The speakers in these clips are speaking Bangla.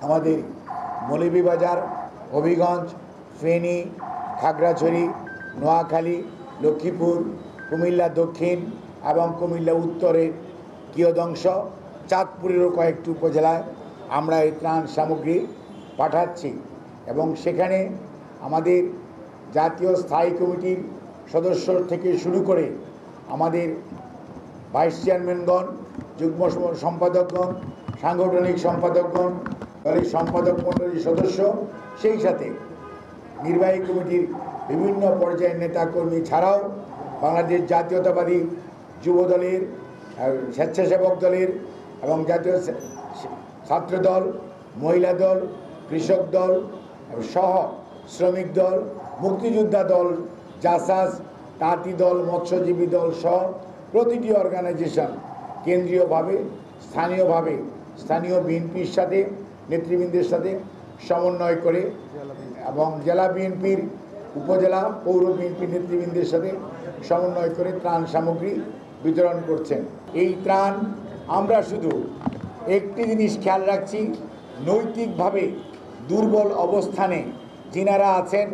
আমাদের মৌলভীবাজার, হবিগঞ্জ, ফেনী, খাগড়াছড়ি, নোয়াখালী, লক্ষ্মীপুর, কুমিল্লা দক্ষিণ এবং কুমিল্লা উত্তরের কিয়দংশ, চাঁদপুরেরও কয়েকটি উপজেলায় আমরা এই ত্রাণ সামগ্রী পাঠাচ্ছি। এবং সেখানে আমাদের জাতীয় স্থায়ী কমিটির সদস্য থেকে শুরু করে আমাদের ভাইস চেয়ারম্যানগণ, যুগ্ম সম্পাদকগণ, সাংগঠনিক সম্পাদকগণ, দলের সম্পাদক মণ্ডলীর সদস্য, সেই সাথে নির্বাহী কমিটির বিভিন্ন পর্যায়ের নেতাকর্মী ছাড়াও বাংলাদেশ জাতীয়তাবাদী যুব দলের, স্বেচ্ছাসেবক দলের এবং জাতীয় ছাত্র দল, মহিলা দল, কৃষক দল সহ শ্রমিক দল, মুক্তিযোদ্ধা দল, জাসাস, তাঁতি দল, মৎস্যজীবী দল সহ প্রতিটি অর্গানাইজেশন কেন্দ্রীয়ভাবে, স্থানীয়ভাবে স্থানীয় বিএনপির সাথে নেতৃবৃন্দের সাথে সমন্বয় করে এবং জেলা বিএনপির, উপজেলা পৌর বিএনপির নেতৃবৃন্দের সাথে সমন্বয় করে ত্রাণ সামগ্রী বিতরণ করছেন। এই ত্রাণ আমরা শুধু একটি জিনিস খেয়াল রাখছি, নৈতিকভাবে দুর্বল অবস্থানে যিনারা আছেন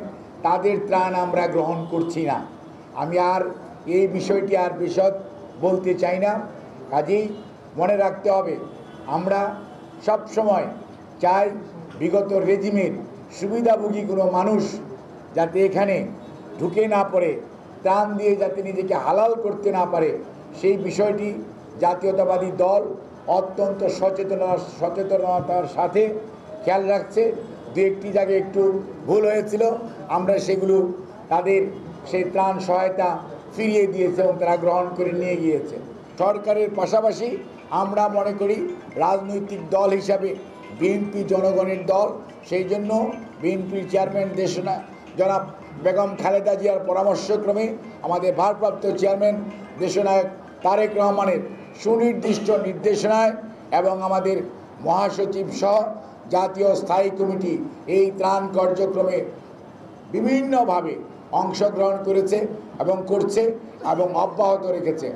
তাদের ত্রাণ আমরা গ্রহণ করছি না। আমি আর এই বিষয়টি আর বিশদ বলতে চাই না। কাজেই মনে রাখতে হবে, আমরা সব সময় চাই বিগত রেজিমের সুবিধাভোগী কোনো মানুষ যাতে এখানে ঢুকে না পড়ে, ত্রাণ দিয়ে যাতে নিজেকে হালাল করতে না পারে, সেই বিষয়টি জাতীয়তাবাদী দল অত্যন্ত সচেতনতার সাথে খেয়াল রাখছে। দু একটি জায়গায় একটু ভুল হয়েছিল, আমরা সেগুলো তাদের সেই ত্রাণ সহায়তা ফিরিয়ে দিয়েছে এবং তারা গ্রহণ করে নিয়ে গিয়েছে। সরকারের পাশাপাশি আমরা মনে করি রাজনৈতিক দল হিসাবে বিএনপি জনগণের দল, সেই জন্য বিএনপির চেয়ারম্যান জনাব বেগম খালেদা জিয়ার পরামর্শক্রমে আমাদের ভারপ্রাপ্ত চেয়ারম্যান দেশনায়ক তারেক রহমানের সুনির্দিষ্ট নির্দেশনায় এবং আমাদের মহাসচিব সহ জাতীয় স্থায়ী কমিটি এই ত্রাণ কার্যক্রমে বিভিন্নভাবে অংশগ্রহণ করেছে এবং করছে এবং অব্যাহত রেখেছে।